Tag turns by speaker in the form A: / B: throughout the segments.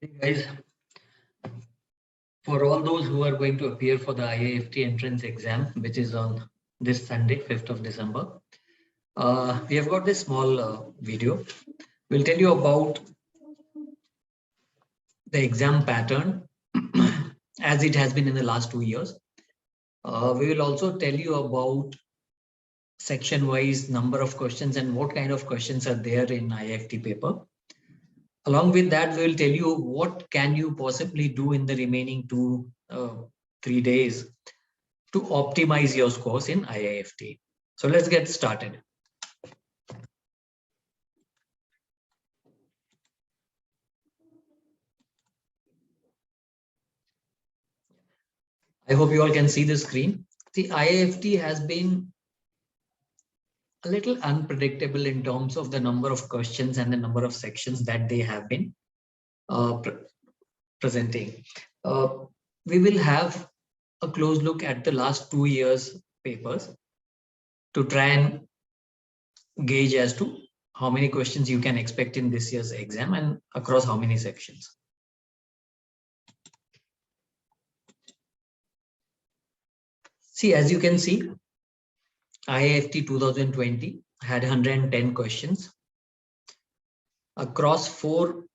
A: Hey guys, for all those who are going to appear for the IIFT entrance exam, which is on this Sunday, 5th of December, we have got this small video. We'll tell you about the exam pattern as it has been in the last 2 years. We will also tell you about section-wise number of questions and what kind of questions are there in IIFT paper. Along with that, we will tell you what can you possibly do in the remaining 2-3 days to optimize your scores in IIFT. So let's get started. I hope you all can see the screen. The IIFT has been a little unpredictable in terms of the number of questions and the number of sections that they have been presenting. We will have a close look at the last 2 years papers to try and gauge as to how many questions you can expect in this year's exam and across how many sections. See, as you can see, IIFT 2020 had 110 questions across 4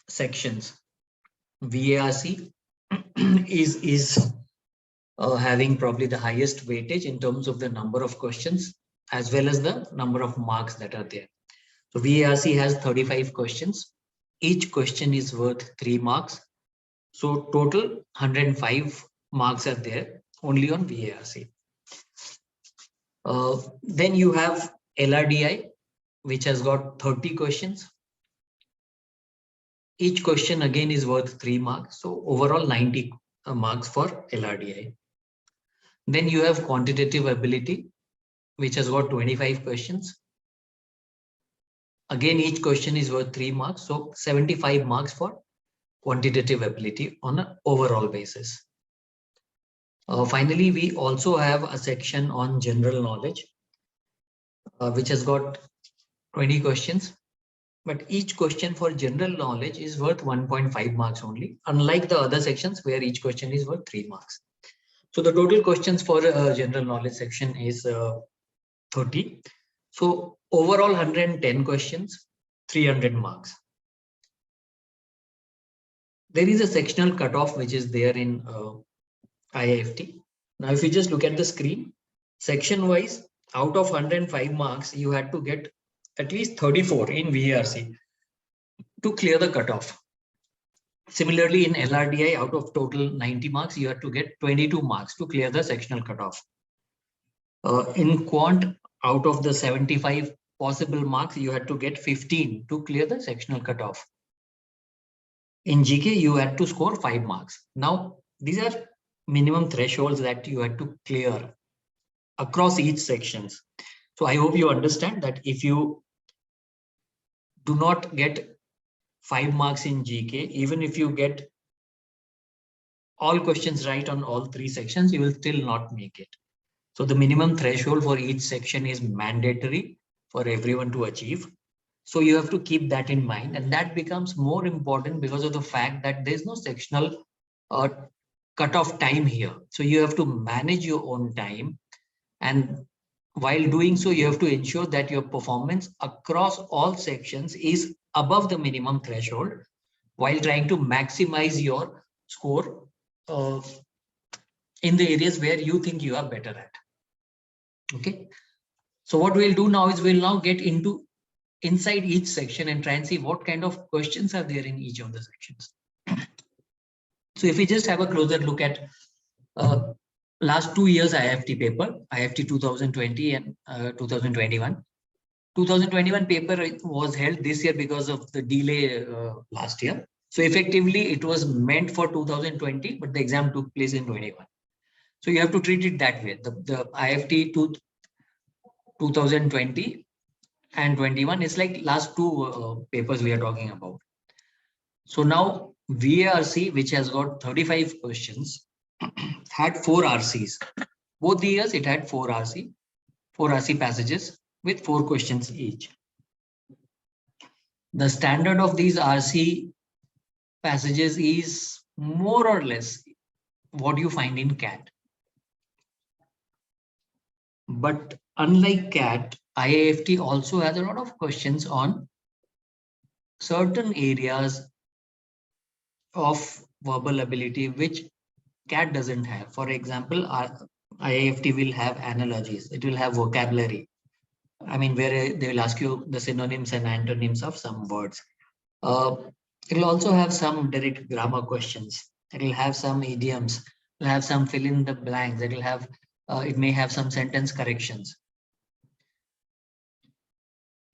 A: sections. VARC is having probably the highest weightage in terms of the number of questions as well as the number of marks that are there. So VARC has 35 questions. Each question is worth 3 marks. So total 105 marks are there only on VARC. Then you have LRDI, which has got 30 questions. Each question again is worth 3 marks. So overall 90 marks for LRDI. Then you have quantitative ability, which has got 25 questions. Again, each question is worth 3 marks. So 75 marks for quantitative ability on an overall basis. Finally, we also have a section on general knowledge, which has got 20 questions. But each question for general knowledge is worth 1.5 marks only, unlike the other sections where each question is worth 3 marks. So the total questions for general knowledge section is 30. So overall 110 questions, 300 marks. There is a sectional cutoff which is there in IIFT. Now, if you just look at the screen, section wise, out of 105 marks, you had to get at least 34 in VARC to clear the cutoff. Similarly, in LRDI, out of total 90 marks, you have to get 22 marks to clear the sectional cutoff. In quant, out of the 75 possible marks, you had to get 15 to clear the sectional cutoff. In GK, you had to score 5 marks. Now, these are minimum thresholds that you had to clear across each sections. So I hope you understand that if you do not get 5 marks in GK, even if you get all questions right on all 3 sections, you will still not make it. So the minimum threshold for each section is mandatory for everyone to achieve. So you have to keep that in mind, and that becomes more important because of the fact that there's no sectional cutoff time here. So you have to manage your own time, and while doing so, you have to ensure that your performance across all sections is above the minimum threshold while trying to maximize your score in the areas where you think you are better at. Okay. So what we'll do now is we'll now get into inside each section and try and see what kind of questions are there in each of the sections. So if we just have a closer look at last 2 years IIFT paper, IIFT 2020 and 2021. 2021 paper was held this year because of the delay last year. So effectively it was meant for 2020, but the exam took place in 21. So you have to treat it that way. The IIFT 2020 and 21 is like last 2 papers we are talking about. So now VARC, which has got 35 questions, had 4 RCs. Both the years it had 4 RC passages with 4 questions each. The standard of these RC passages is more or less what you find in CAT. But unlike CAT, IIFT also has a lot of questions on certain areas of verbal ability which CAT doesn't have. For example, IIFT will have analogies, it will have vocabulary. I mean, where they will ask you the synonyms and antonyms of some words. It will also have some direct grammar questions. It will have some idioms. It will have some fill in the blanks. It will have. It may have some sentence corrections.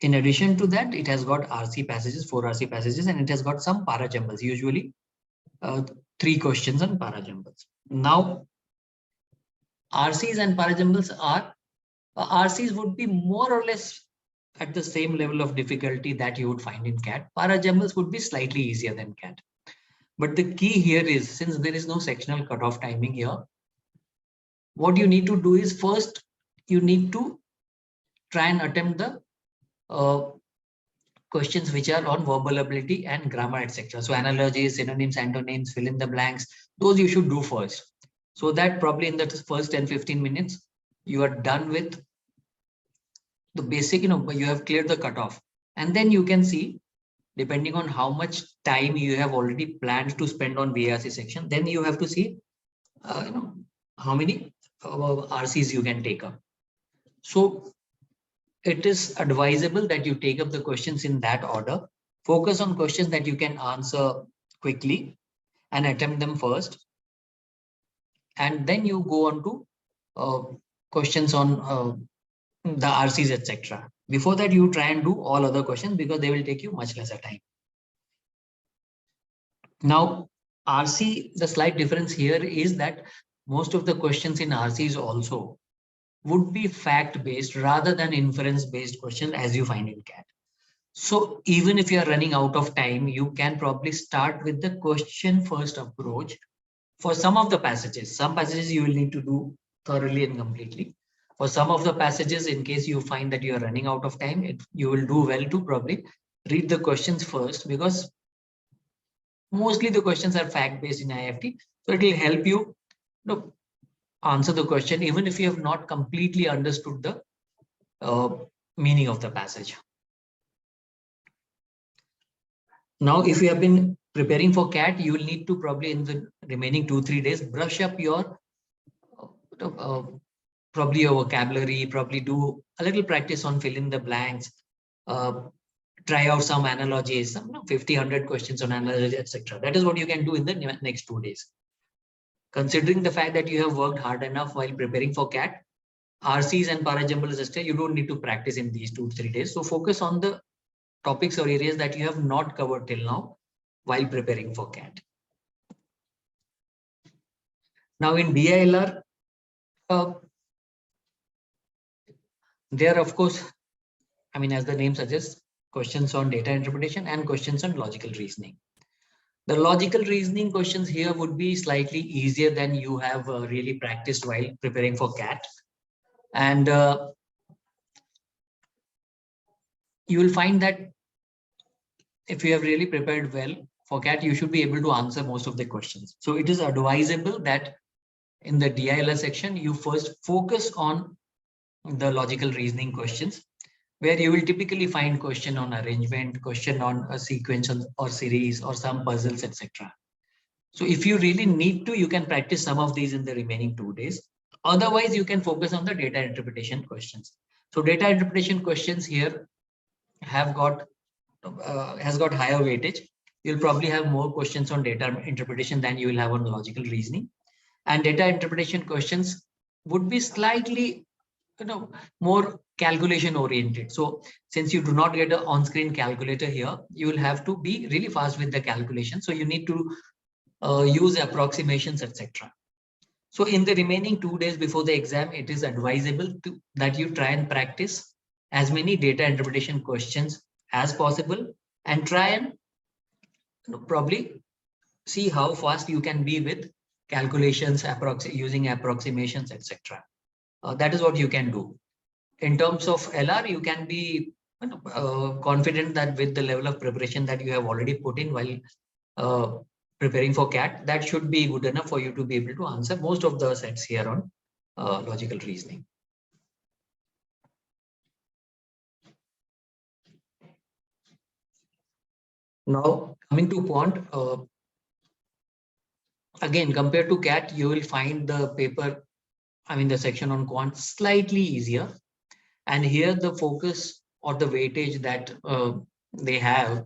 A: In addition to that, it has got RC passages, 4 RC passages, and it has got some parajumbles. Usually, 3 questions on parajumbles. Now, RCs and parajumbles are RCs would be more or less at the same level of difficulty that you would find in CAT. Parajumbles would be slightly easier than CAT. But the key here is, since there is no sectional cutoff timing here, what you need to do is first, you need to try and attempt the questions which are on verbal ability and grammar, etc. So analogies, synonyms, antonyms, fill in the blanks, those you should do first. So that probably in the first 10-15 minutes, you are done with the basic, you have cleared the cutoff. And then you can see, depending on how much time you have already planned to spend on VARC section, then you have to see, how many RCs you can take up. So it is advisable that you take up the questions in that order. Focus on questions that you can answer quickly and attempt them first. And then you go on to questions on the RCs, etc. Before that, you try and do all other questions because they will take you much lesser time. Now, RC, the slight difference here is that most of the questions in RCs also would be fact-based rather than inference-based questions as you find in CAT. So even if you are running out of time, you can probably start with the question first approach for some of the passages. Some passages you will need to do thoroughly and completely. For some of the passages, in case you find that you are running out of time, you will do well to probably read the questions first, because mostly the questions are fact-based in IIFT. So it will help you, answer the question, even if you have not completely understood the meaning of the passage. Now, if you have been preparing for CAT, you will need to probably in the remaining 2-3 days, brush up your probably your vocabulary, probably do a little practice on fill in the blanks, try out some analogies, some 50-100 questions on analogy, etc. That is what you can do in the next 2 days. Considering the fact that you have worked hard enough while preparing for CAT, RCs and parajumbles, etc., you don't need to practice in these 2-3 days. So focus on the topics or areas that you have not covered till now while preparing for CAT. Now in DILR, there, of course, I mean, as the name suggests, questions on data interpretation and questions on logical reasoning. The logical reasoning questions here would be slightly easier than you have really practiced while preparing for CAT. And you will find that if you have really prepared well for CAT, you should be able to answer most of the questions. So it is advisable that in the DILR section, you first focus on the logical reasoning questions, where you will typically find question on arrangement, question on a sequence or series or some puzzles, etc. So if you really need to, you can practice some of these in the remaining 2 days. Otherwise, you can focus on the data interpretation questions. So data interpretation questions here have got has got higher weightage. You'll probably have more questions on data interpretation than you will have on logical reasoning. And data interpretation questions would be slightly more calculation oriented. So since you do not get an on-screen calculator here, you will have to be really fast with the calculation. So you need to use approximations, etc. So in the remaining 2 days before the exam, it is advisable that you try and practice as many data interpretation questions as possible and try and probably see how fast you can be with calculations, using approximations, etc. That is what you can do. In terms of LR, you can be confident that with the level of preparation that you have already put in while preparing for CAT, that should be good enough for you to be able to answer most of the sets here on logical reasoning. Now, coming to quant, again, compared to CAT, you will find the paper, the section on quant slightly easier. And here the focus or the weightage that they have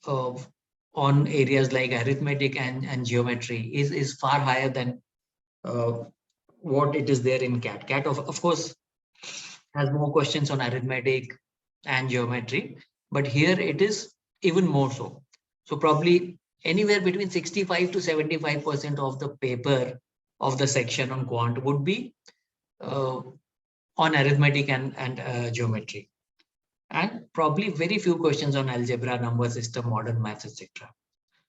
A: on areas like arithmetic and geometry is far higher than what it is there in CAT. CAT, of course, has more questions on arithmetic and geometry, but here it is even more so. So probably anywhere between 65 to 75% of the paper of the section on quant would be on arithmetic and geometry, and probably very few questions on algebra, number system, modern maths, etc.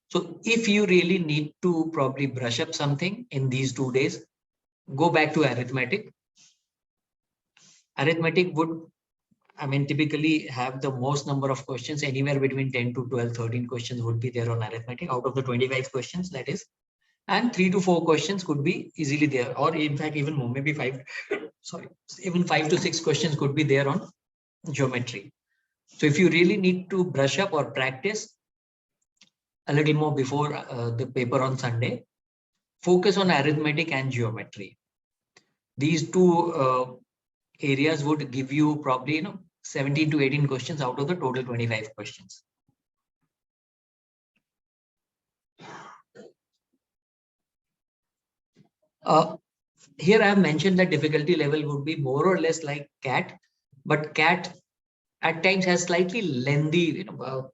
A: So if you really need to probably brush up something in these 2 days, go back to arithmetic. Arithmetic would, typically have the most number of questions, anywhere between 10 to 12, 13 questions would be there on arithmetic out of the 25 questions, that is. And 3 to 4 questions could be easily there, or in fact, even more, maybe 5, even 5 to 6 questions could be there on geometry. So if you really need to brush up or practice a little more before the paper on Sunday, focus on arithmetic and geometry. These two areas would give you probably 17 to 18 questions out of the total 25 questions. Here I have mentioned that difficulty level would be more or less like CAT, but CAT at times has slightly lengthy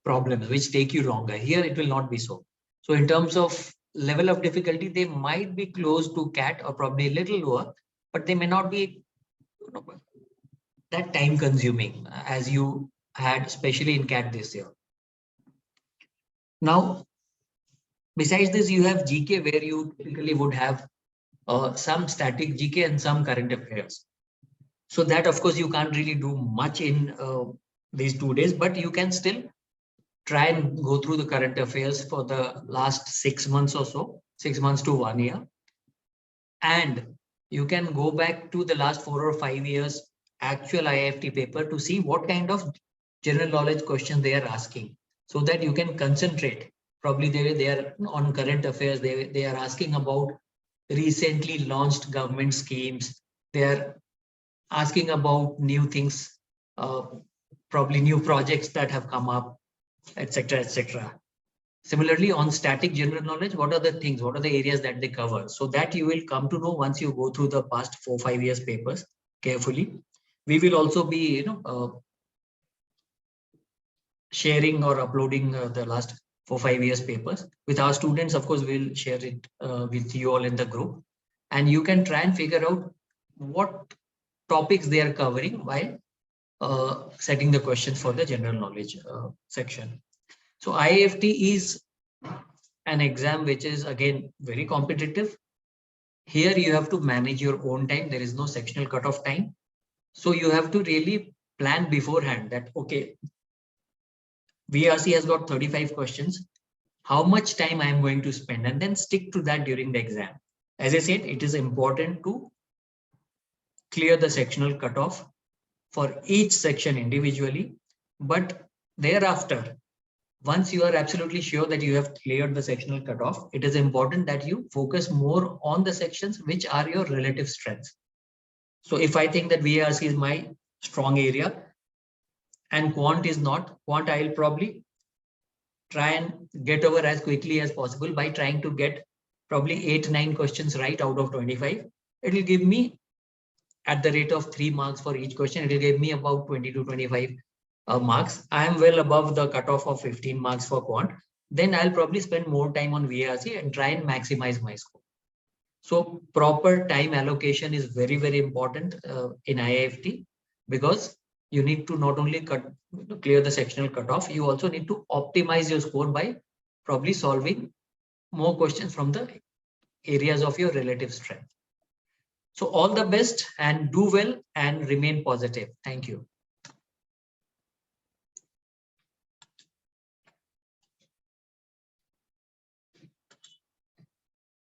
A: problems which take you longer. Here it will not be so. So in terms of level of difficulty, they might be close to CAT or probably a little lower, but they may not be that time consuming as you had, especially in CAT this year. Now, besides this, you have GK, where you typically would have some static GK and some current affairs. So that, of course, you can't really do much in these 2 days, but you can still try and go through the current affairs for the last 6 months or so, 6 months to 1 year. And you can go back to the last 4 or 5 years actual IIFT paper to see what kind of general knowledge questions they are asking, so that you can concentrate. Probably they are on current affairs. They are asking about recently launched government schemes. They are asking about new things, probably new projects that have come up, etc., etc. Similarly, on static general knowledge, what are the things, what are the areas that they cover? So that you will come to know once you go through the past 4-5 years papers carefully. We will also be, sharing or uploading the last 4-5 years papers with our students. Of course, we'll share it with you all in the group, and you can try and figure out what topics they are covering while setting the questions for the general knowledge section. So IIFT is an exam which is again very competitive. Here you have to manage your own time. There is no sectional cutoff time. So you have to really plan beforehand that, okay, VRC has got 35 questions. How much time I am going to spend, and then stick to that during the exam. As I said, it is important to clear the sectional cutoff for each section individually, but thereafter, once you are absolutely sure that you have cleared the sectional cutoff, it is important that you focus more on the sections which are your relative strengths. So if I think that VRC is my strong area and quant is not, quant I'll probably try and get over as quickly as possible by trying to get probably 8-9 questions right out of 25. It will give me, at the rate of 3 marks for each question, it will give me about 20 to 25 marks. I am well above the cutoff of 15 marks for quant. Then I'll probably spend more time on VRC and try and maximize my score. So proper time allocation is very, very important in IIFT, because you need to not only clear the sectional cutoff, you also need to optimize your score by probably solving more questions from the areas of your relative strength. So all the best and do well and remain positive. Thank you.